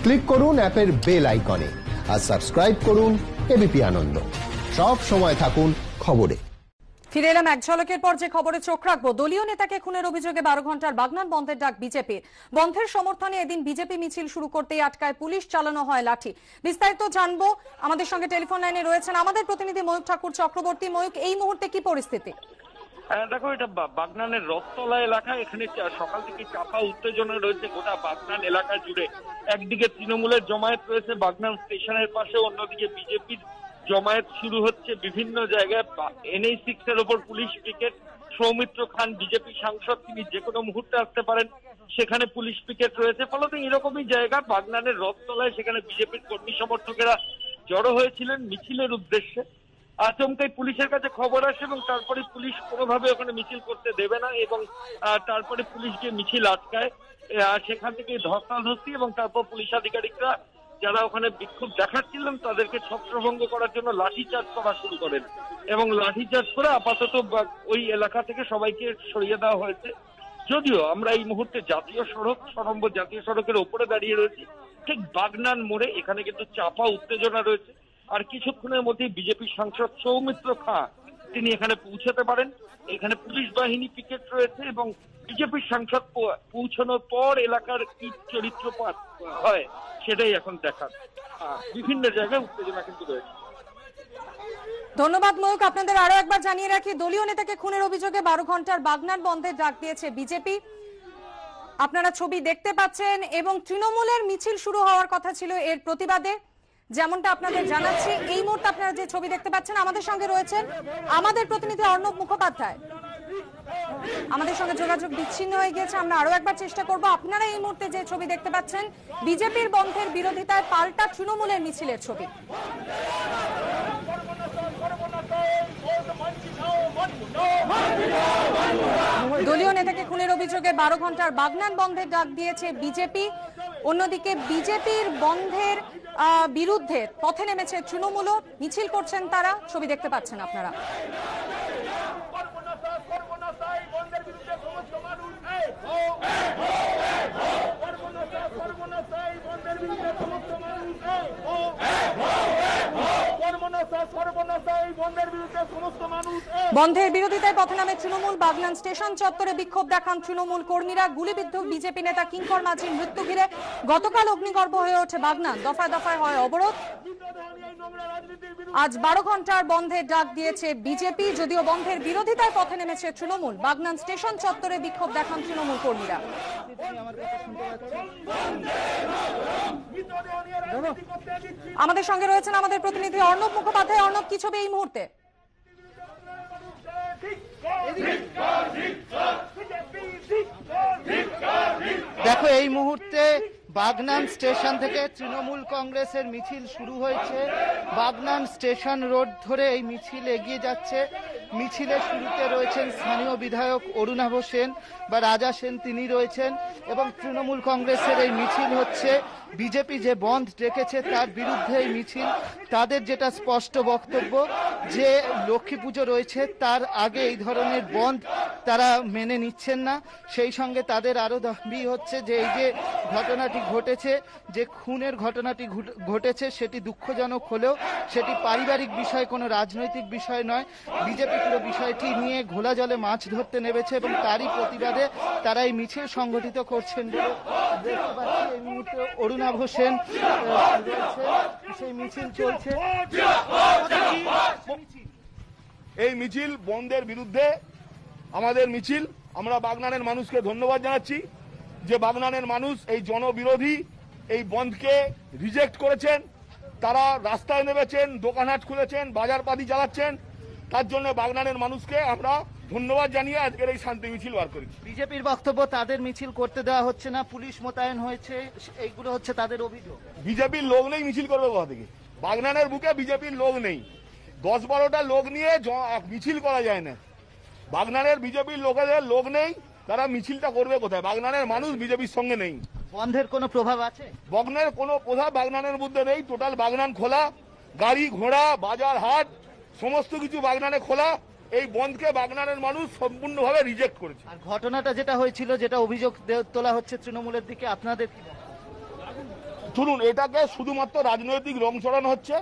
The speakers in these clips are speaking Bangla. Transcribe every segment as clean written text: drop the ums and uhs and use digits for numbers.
ক্লিক করুন অ্যাপের বেল আইকনে আর সাবস্ক্রাইব করুন এবিপি আনন্দ। সব সময় থাকুন খবরে। ফিরে এলাম এক ঝলকের পর যে খবরে চোখ রাখবো। দলীয় নেতাকে খুনের অভিযোগে 12 ঘন্টার বাগনান বন্ধের ডাক বিজেপির। বন্ধের সমর্থনে এদিন বিজেপি মিছিল শুরু করতেই আটকায় পুলিশ, চালানো হয় লাঠি। বিস্তারিত জানবো, আমাদের সঙ্গে টেলিফোন লাইনে রয়েছেন আমাদের প্রতিনিধি ময়ূক ঠাকুর চক্রবর্তী। ময়ূক, এই মুহূর্তে কি পরিস্থিতি? দেখো, এটা বাগনানের রথতলা এলাকা। এখানে সকাল থেকে চাপা উত্তেজনা রয়েছে গোটা বাগনান এলাকা জুড়ে। একদিকে তৃণমূলের জমায়েত রয়েছে বাগনান স্টেশনের পাশে, অন্যদিকে বিজেপির জমায়েত শুরু হচ্ছে বিভিন্ন জায়গায়। NH6 এর ওপর পুলিশ পিকেট। সৌমিত্র খান বিজেপি সাংসদ, তিনি যে কোনো মুহূর্তে আসতে পারেন, সেখানে পুলিশ পিকেট রয়েছে। ফলত এরকমই জায়গা বাগনানের রথতলায়, সেখানে বিজেপির কর্মী সমর্থকেরা জড়ো হয়েছিলেন মিছিলের উদ্দেশ্যে। আচমকাই পুলিশের কাছে খবর আসে এবং তারপরে পুলিশ কোনোভাবে ওখানে মিছিল করতে দেবে না এবং তারপরে পুলিশ গিয়ে মিছিল আটকায়। সেখান থেকে ধস্তাধস্তি এবং তারপর পুলিশ আধিকারিকরা যারা ওখানে বিক্ষোভ দেখাচ্ছিলেন তাদেরকে ছত্রভঙ্গ করার জন্য লাঠিচার্জ করা শুরু করেন এবং লাঠিচার্জ করে আপাতত ওই এলাকা থেকে সবাইকে সরিয়ে দেওয়া হয়েছে। যদিও আমরা এই মুহূর্তে জাতীয় সড়ক, 6 নম্বর জাতীয় সড়কের ওপরে দাঁড়িয়ে রয়েছি, ঠিক বাগনান মোড়ে। এখানে কিন্তু চাপা উত্তেজনা রয়েছে। আর কিছুক্ষণের মধ্যেই বিজেপি সাংসদ সৌমিত্র খাঁ তিনি এখানে পৌঁছাতে পারেন। এখানে পুলিশ বাহিনী পিকেট রয়েছে এবং বিজেপির সাংসদ পৌঁছানোর পর এলাকার কি চরিত্রপাত হয় সেটাই এখন দেখার। বিভিন্ন জায়গায় উত্তেজনা কিন্তু রয়েছে। ধন্যবাদ ময়ূক। আপনাদের আরো একবার জানিয়ে রাখি, দলীয় নেতাকে খুনের অভিযোগে 12 ঘন্টার বাগনান বন্ধের ডাক দিয়েছে বিজেপি। আপনারা ছবি দেখতে পাচ্ছেন এবং তৃণমূলের মিছিল শুরু হওয়ার কথা ছিল এর প্রতিবাদে। যেমনটা আপনাদের জানাচ্ছি, এই মুহূর্তে আপনারা যে ছবি দেখতে পাচ্ছেন, আমাদের সঙ্গে রয়েছেন আমাদের প্রতিনিধি অর্ণব মুখোপাধ্যায়। আমাদের সঙ্গে যোগাযোগ বিচ্ছিন্ন হয়ে গিয়েছে, আমরা আরো একবার চেষ্টা করব। আপনারা এই মুহূর্তে যে ছবি দেখতে পাচ্ছেন, বিজেপির বন্ধের বিরোধিতায় পাল্টা তৃণমূলের মিছিলের ছবি। দলীয় নেতাকে খুনের অভিযোগে 12 ঘন্টার বাগনান বন্ধের ডাক দিয়েছে বিজেপি। অন্যদিকে বিজেপির বন্ধের বিরুদ্ধে পথে নেমেছে তৃণমূলও, মিছিল করছেন তারা। ছবি দেখতে পাচ্ছেন আপনারা। বন্ধের বিরোধিতায় পথে নামে তৃণমূল। বাগনান স্টেশন চত্বরে বিক্ষোভ দেখান তৃণমূল কর্মীরা। গুলিবিদ্ধ বিজেপি নেতা কিঙ্কর মাঝির মৃত্যু ঘিরে গতকাল অগ্নিগর্ভ হয়ে ওঠে বাগনান। দফায় দফায় হয় অবরোধ। আজ 12 ঘন্টার বন্ধের ডাক দিয়েছে বিজেপি। যদিও বন্ধের বিরোধিতায় পথে নেমেছে তৃণমূল, বাগনান স্টেশন চত্বরে বিক্ষোভ দেখান তৃণমূল কর্মীরা। আমাদের সঙ্গে রয়েছেন আমাদের প্রতিনিধি অর্ণব মুখোপাধ্যায়। অর্ণব, কি ছবি এই মুহূর্তে? দেখো, এই মুহূর্তে বাগনান স্টেশন থেকে তৃণমূল কংগ্রেসের মিছিল শুরু হয়েছে। বাগনান স্টেশন রোড ধরে এই মিছিল এগিয়ে যাচ্ছে। মিছিলের শুরুতে রয়েছেন স্থানীয় বিধায়ক অরুণাভ সেন বা রাজা সেন, তিনি রয়েছেন। এবং তৃণমূল কংগ্রেসের এই মিছিল হচ্ছে বিজেপি যে বন্ধ ডেকেছে তার বিরুদ্ধে এই মিছিল। তাদের যেটা স্পষ্ট বক্তব্য যে লক্ষ্মী পুজো রয়েছে, তার আগে এই ধরনের বন্ধ তারা মেনে নিচ্ছেন না। সেই সঙ্গে তাদের আরো দাবি হচ্ছে যে এই যে ঘটনাটি ঘটেছে, যে খুনের ঘটনাটি ঘটেছে, সেটি দুঃখজনক হলেও সেটি পারিবারিক বিষয়, কোনো রাজনৈতিক বিষয় নয়। বিজেপি পুরো বিষয়টি নিয়ে ঘোলা জলে মাছ ধরতে নেমেছে এবং তারই প্রতিবাদে তারা এই মিছিল সংগঠিত করছেন বলে দেখতে পাচ্ছি। এই মুহূর্তে অরুণাভ সেন সেই মিছিল চলছে। এই মিছিল বন্ধের বিরুদ্ধে আমাদের মিছিল। আমরা বাগনানের মানুষকে ধন্যবাদ জানাচ্ছি যে বাগনানের মানুষ এই জনবিরোধী এই বন্ধকে রিজেক্ট করেছেন। তারা রাস্তায় নেমেছেন, দোকানহাট খুলেছেন, বাজারপাতি চালাচ্ছেন। তার জন্য বাগনানের মানুষকে আমরা ধন্যবাদ জানিয়ে আজকের এই শান্তি মিছিল বার করেছি। বিজেপির বক্তব্য তাদের মিছিল করতে দেওয়া হচ্ছে না, পুলিশ মোতায়েন হয়েছে, এইগুলো হচ্ছে তাদের অভিযোগ। বিজেপির লোক নেই, মিছিল করবে কোথা থেকে? বাগনানের বুকে বিজেপির লোক নেই। 10-12টা লোক নিয়ে মিছিল করা যায় না। বাগনানের বিজেপির লোকেদের লোক নেই, তারা মিছিলটা করবে কোথায়? বাগনানের মানুষ বিজেপির সঙ্গে নেই। বন্ধের কোনো প্রভাব আছে? বন্ধের কোনো প্রভাব বাগনানের মধ্যে নেই। টোটাল বাগনান খোলা, গাড়ি ঘোড়া, বাজার হাট সমস্ত কিছু বাগনানে খোলা। এই বন্ধকে বাগনানের মানুষ সম্পূর্ণভাবে রিজেক্ট করেছে। আর ঘটনাটা যেটা হয়েছিল, যেটা অভিযোগ তোলা হচ্ছে তৃণমূলের দিকে, আপনাদের কি? শুনুন, এটাকে শুধুমাত্র রাজনৈতিক রং চড়ানো হচ্ছে।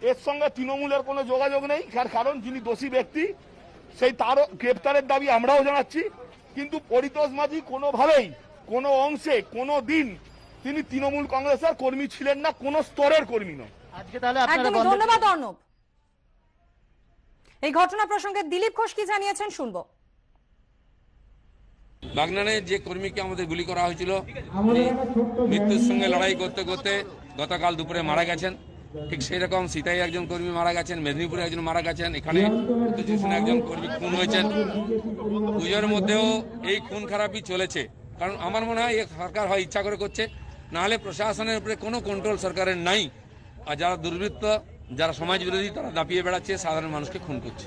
এর সঙ্গে তৃণমূলের কোনো যোগাযোগ নেই, কারণ যিনি দোষী ব্যক্তি সেই তারও গ্রেপ্তারের দাবি আমরাও জানাচ্ছি। কিন্তু পরিতোষ মাঝি কোনোভাবেই কোনো অংশে কোনো দিন তিনি তৃণমূল কংগ্রেসের কর্মী ছিলেন না, কোন স্তরের কর্মী নয়। আজকে তাহলে আপনারা একদমই ধন্যবাদ অর্ণব। এই ঘটনা প্রসঙ্গে দিলীপ ঘোষ কি জানিয়েছেন শুনবো। বাগনানে যে কর্মীকে আমাদের গুলি করা হয়েছিল, মৃত্যুর সঙ্গে লড়াই করতে করতে গতকাল দুপুরে মারা গেছেন। ঠিক সেই রকম সীতাই একজন কর্মী মারা গেছেন, মেদিনীপুরে একজন মারা গেছেন, এখানে উত্তর চব্বিশ একজন কর্মী খুন হয়েছেন। পুজোর মধ্যেও এই খুন খারাপই চলেছে। কারণ আমার মনে হয় সরকার হয় ইচ্ছা করে করছে, নাহলে প্রশাসনের উপরে কোনো কন্ট্রোল সরকারের নাই। আর যারা দুর্বৃত্ত, যারা সমাজ বিরোধী, তারা দাপিয়ে বেড়াচ্ছে, সাধারণ মানুষকে খুন করছে।